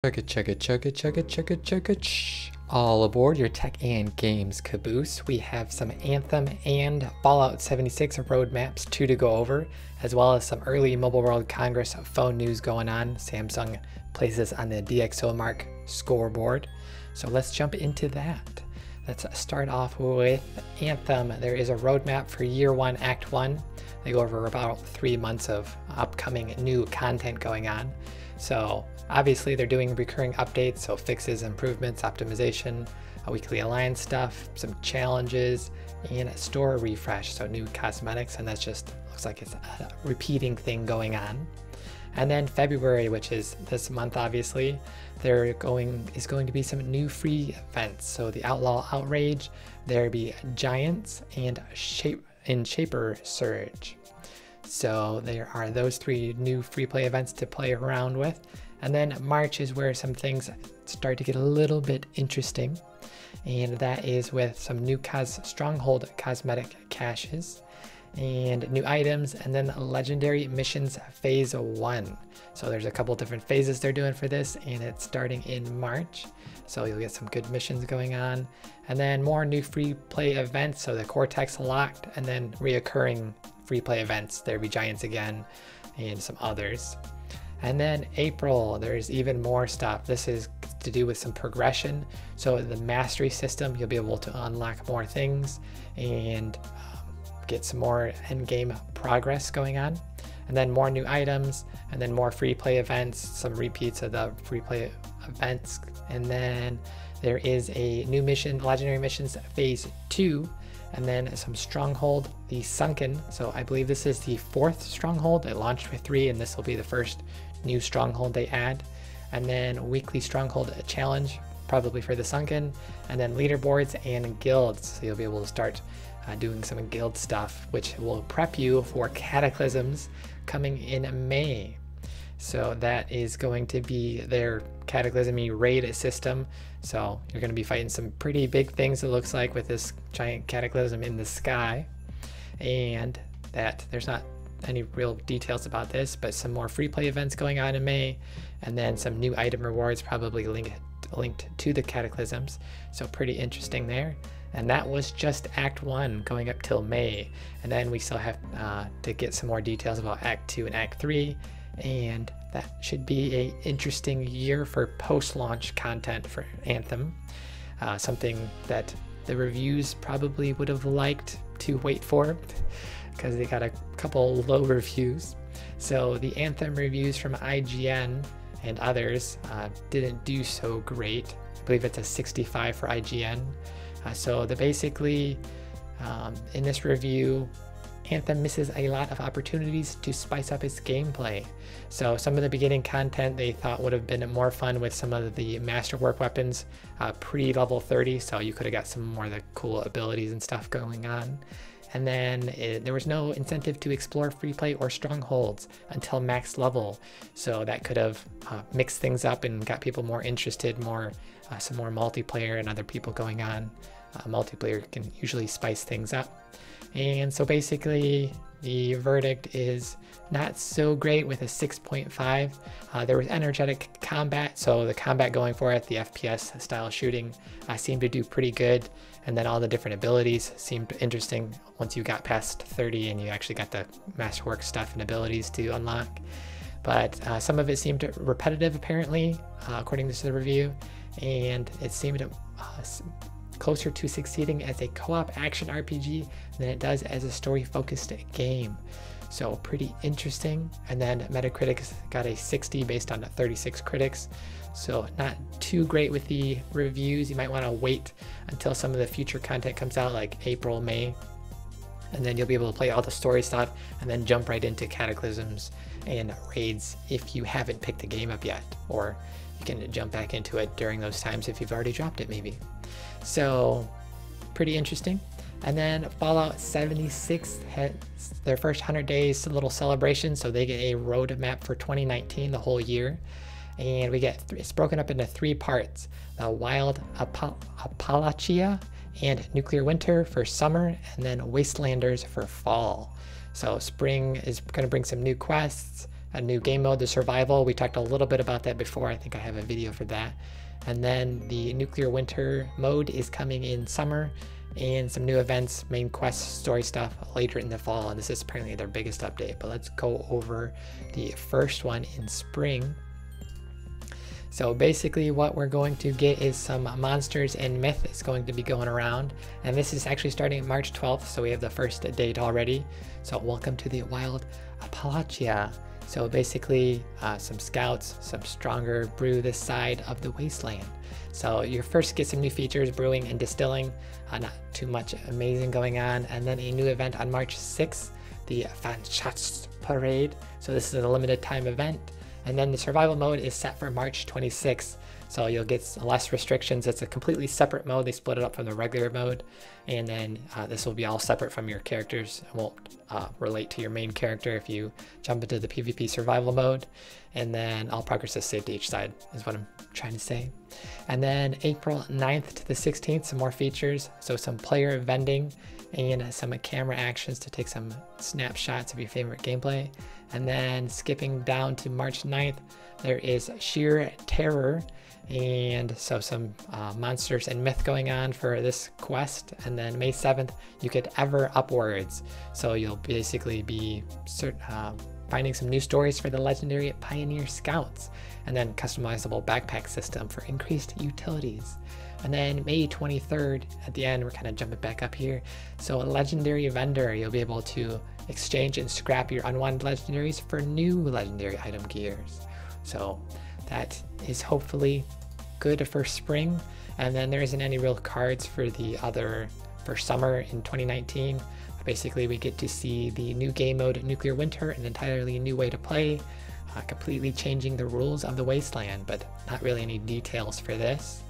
Chugga. All aboard your tech and games caboose. We have some Anthem and Fallout 76 roadmaps to go over, as well as some early Mobile World Congress phone news going on. Samsung places on the DXO mark scoreboard. So let's jump into that. Let's start off with Anthem. There is a roadmap for Year 1, Act 1. They go over about 3 months of upcoming new content going on. So obviously they're doing recurring updates, so fixes, improvements, optimization, a weekly alliance stuff, some challenges, and a store refresh, so new cosmetics, and that's just looks like it's a repeating thing going on. And then February, which is this month, obviously, is going to be some new free events. So the Outlaw Outrage, there'll be Giants and Shaper Surge. So there are those 3 new free play events to play around with. And then March is where some things start to get a little bit interesting. And that is with some new Stronghold cosmetic caches and new items, and then Legendary Missions Phase 1. So there's a couple different phases they're doing for this, and it's starting in March. So you'll get some good missions going on. And then more new free play events, so the Cortex locked, and then reoccurring free play events. There'll be Giants again and some others. And then April, there's even more stuff. This is to do with some progression. So the mastery system, you'll be able to unlock more things and get some more end game progress going on. And then more new items, and then more free play events, some repeats of the free play events. And then there is a new mission, Legendary Missions Phase 2, and then some Stronghold, the Sunken. So I believe this is the 4th Stronghold. It launched with 3, and this will be the first new Stronghold they add. And then weekly Stronghold challenge, probably for the Sunken, and then leaderboards and guilds. So you'll be able to start doing some guild stuff, which will prep you for Cataclysms coming in May. So that is going to be their Cataclysm-y raid system. So you're going to be fighting some pretty big things, it looks like, with this giant Cataclysm in the sky. And that there's not any real details about this, but some more free play events going on in May, and then some new item rewards probably linked to the Cataclysms. So pretty interesting there. And that was just Act 1 going up till May. And then we still have to get some more details about Act 2 and Act 3. And that should be an interesting year for post-launch content for Anthem. Something that the reviews probably would have liked to wait for, because they got a couple low reviews. So the Anthem reviews from IGN and others didn't do so great. I believe it's a 65 for IGN. So basically, in this review, Anthem misses a lot of opportunities to spice up its gameplay. So some of the beginning content they thought would have been more fun with some of the masterwork weapons pre-level 30, so you could have got some more of the cool abilities and stuff going on. And then there was no incentive to explore free play or strongholds until max level. So that could have mixed things up and got people more interested, some more multiplayer and other people going on. Multiplayer can usually spice things up. And so basically the verdict is not so great with a 6.5. There was energetic combat, so the combat going for it, the FPS style shooting seemed to do pretty good. And then all the different abilities seemed interesting once you got past 30 and you actually got the masterwork stuff and abilities to unlock. But some of it seemed repetitive apparently, according to the review, and it seemed closer to succeeding as a co-op action RPG than it does as a story-focused game. So pretty interesting. And then Metacritic got a 60 based on 36 critics. So not too great with the reviews. You might want to wait until some of the future content comes out, like April, May, and then you'll be able to play all the story stuff and then jump right into Cataclysms and raids if you haven't picked the game up yet, or you can jump back into it during those times if you've already dropped it maybe. So pretty interesting. And then Fallout 76 had their first 100 days little celebration, so they get a roadmap for 2019, the whole year. And we get it's broken up into 3 parts: the Wild Appalachia and Nuclear Winter for summer, and then Wastelanders for fall. So spring is going to bring some new quests, a new game mode, the survival. We talked a little bit about that before. I think I have a video for that. And then the nuclear winter mode is coming in summer, and some new events, main quest, story stuff later in the fall. And this is apparently their biggest update. But let's go over the first one in spring. So basically what we're going to get is some monsters and myth is going to be going around. And this is actually starting March 12th, so we have the first date already. So welcome to the wild Appalachia. So basically some scouts, some stronger brew this side of the wasteland. So you first get some new features, brewing and distilling, not too much amazing going on. And then a new event on March 6th, the Fanschatz Parade. So this is a limited time event. And then the survival mode is set for March 26th. So you'll get less restrictions. It's a completely separate mode. They split it up from the regular mode. And then this will be all separate from your characters. It won't relate to your main character if you jump into the PvP survival mode. And then all progress is saved to each side is what I'm trying to say. And then April 9th to the 16th, some more features. So some player vending and some camera actions to take some snapshots of your favorite gameplay. And then skipping down to March 9th, there is Sheer Terror, and so some monsters and myth going on for this quest. And then May 7th, you get Ever Upwards, so you'll basically be finding some new stories for the legendary Pioneer Scouts, and then customizable backpack system for increased utilities. And then May 23rd, at the end, we're kind of jumping back up here. So a legendary vendor, you'll be able to exchange and scrap your unwanted legendaries for new legendary item gears. So that is hopefully good for spring. And then there isn't any real cards for for summer in 2019. Basically, we get to see the new game mode, Nuclear Winter, an entirely new way to play, completely changing the rules of the Wasteland, but not really any details for this.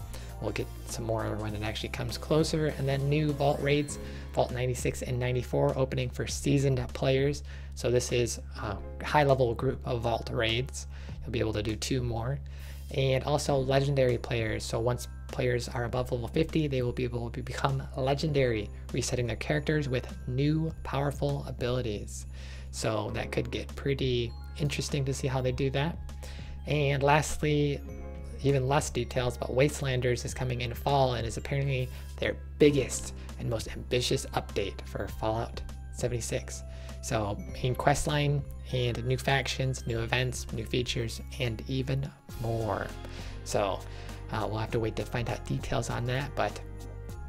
We'll get some more when it actually comes closer. And then new Vault raids, Vault 96 and 94, opening for seasoned players. So this is a high-level group of Vault raids. You'll be able to do 2 more. And also legendary players. So once players are above level 50, they will be able to become legendary, resetting their characters with new powerful abilities. So that could get pretty interesting to see how they do that. And lastly, even less details, but Wastelanders is coming in fall and is apparently their biggest and most ambitious update for Fallout 76. So main quest line and new factions, new events, new features, and even more. So we'll have to wait to find out details on that, but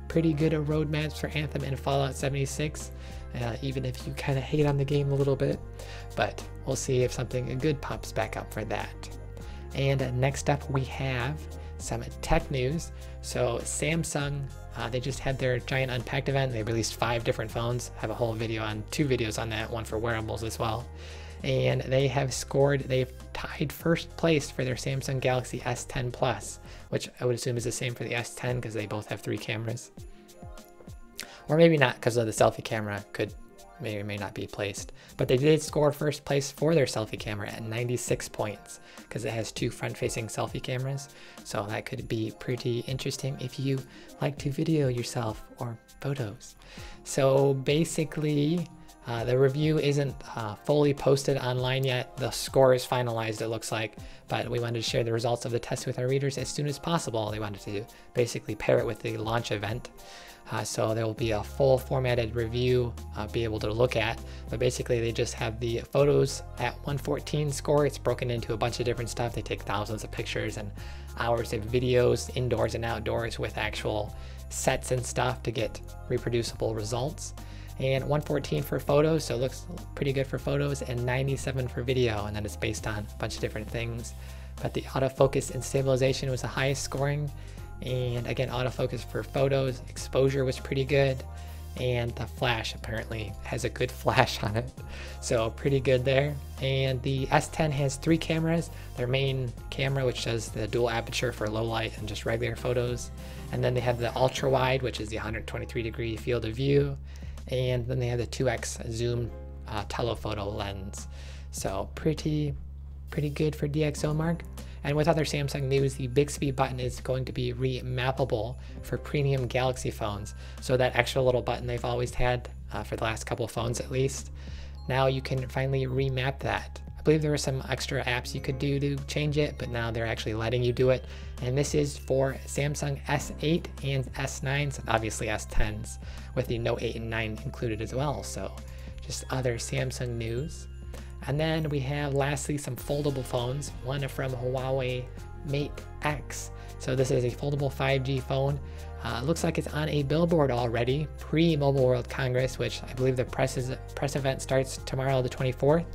pretty good roadmaps for Anthem and Fallout 76, even if you kind of hate on the game a little bit, but we'll see if something good pops back up for that. And next up we have some tech news. So Samsung, they just had their giant unpacked event. They released 5 different phones. I have a whole video on 2 videos on that, one for wearables as well. And they've tied first place for their Samsung Galaxy S10 Plus, which I would assume is the same for the S10 because they both have 3 cameras. Or maybe not, because of the selfie camera may or may not be placed. But they did score first place for their selfie camera at 96 points because it has 2 front-facing selfie cameras. So that could be pretty interesting if you like to video yourself or photos. So basically, the review isn't fully posted online yet. The score is finalized, it looks like, but we wanted to share the results of the test with our readers as soon as possible. They wanted to basically pair it with the launch event. So there will be a full formatted review be able to look at, but basically they just have the photos at 114 score. It's broken into a bunch of different stuff. They take thousands of pictures and hours of videos indoors and outdoors with actual sets and stuff to get reproducible results. And 114 for photos, so it looks pretty good for photos, and 97 for video, and then it's based on a bunch of different things. But the autofocus and stabilization was the highest scoring. And again, autofocus for photos, exposure was pretty good, and the flash apparently has a good flash on it, so pretty good there. And the S10 has 3 cameras, their main camera, which does the dual aperture for low light and just regular photos, and then they have the ultra wide, which is the 123-degree field of view, and then they have the 2x zoom telephoto lens. So pretty good for DxO mark. And with other Samsung news, the Bixby button is going to be remappable for premium Galaxy phones. So that extra little button they've always had for the last couple of phones at least, now you can finally remap that I believe there were some extra apps you could do to change it, but now they're actually letting you do it. And this is for Samsung S8 and S9s, and obviously S10s, with the Note 8 and 9 included as well. So just other Samsung news. And then we have lastly some foldable phones, one from Huawei Mate X. So this is a foldable 5G phone. Looks like it's on a billboard already, pre-Mobile World Congress, which I believe the press event starts tomorrow, the 24th.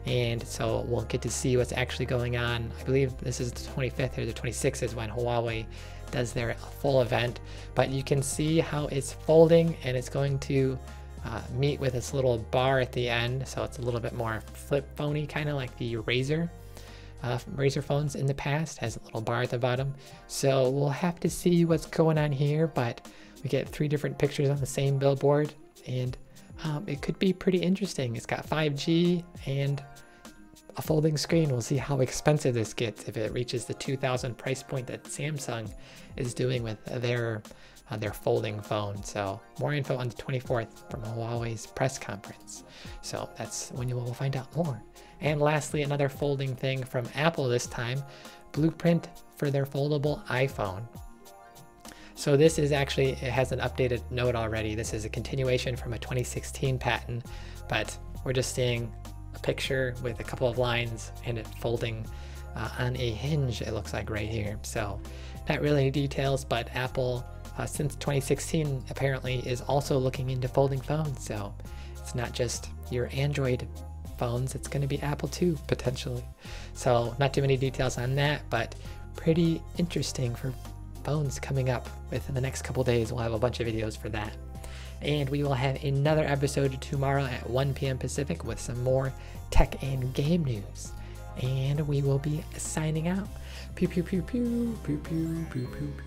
And so we'll get to see what's actually going on. I believe this is the 25th or the 26th is when Huawei does their full event. But you can see how it's folding, and it's going to meet with this little bar at the end. So it's a little bit more flip phony, kind of like the Razer phones in the past, has a little bar at the bottom. So we'll have to see what's going on here, but we get 3 different pictures on the same billboard, and it could be pretty interesting. It's got 5G and a folding screen. We'll see how expensive this gets if it reaches the $2,000 price point that Samsung is doing with their folding phone. So more info on the 24th from Huawei's press conference. So that's when you will find out more. And lastly, another folding thing from Apple this time, blueprint for their foldable iPhone. So this is actually, it has an updated note already. This is a continuation from a 2016 patent, but we're just seeing a picture with a couple of lines and it folding on a hinge, it looks like right here. So not really any details, but Apple, since 2016, apparently is also looking into folding phones. So it's not just your Android phones, it's going to be Apple too, potentially. So not too many details on that, but pretty interesting for phones coming up within the next couple days. We'll have a bunch of videos for that. And we will have another episode tomorrow at 1 p.m. Pacific with some more tech and game news. And we will be signing out. Pew, pew, pew, pew, pew, pew, pew, pew, pew.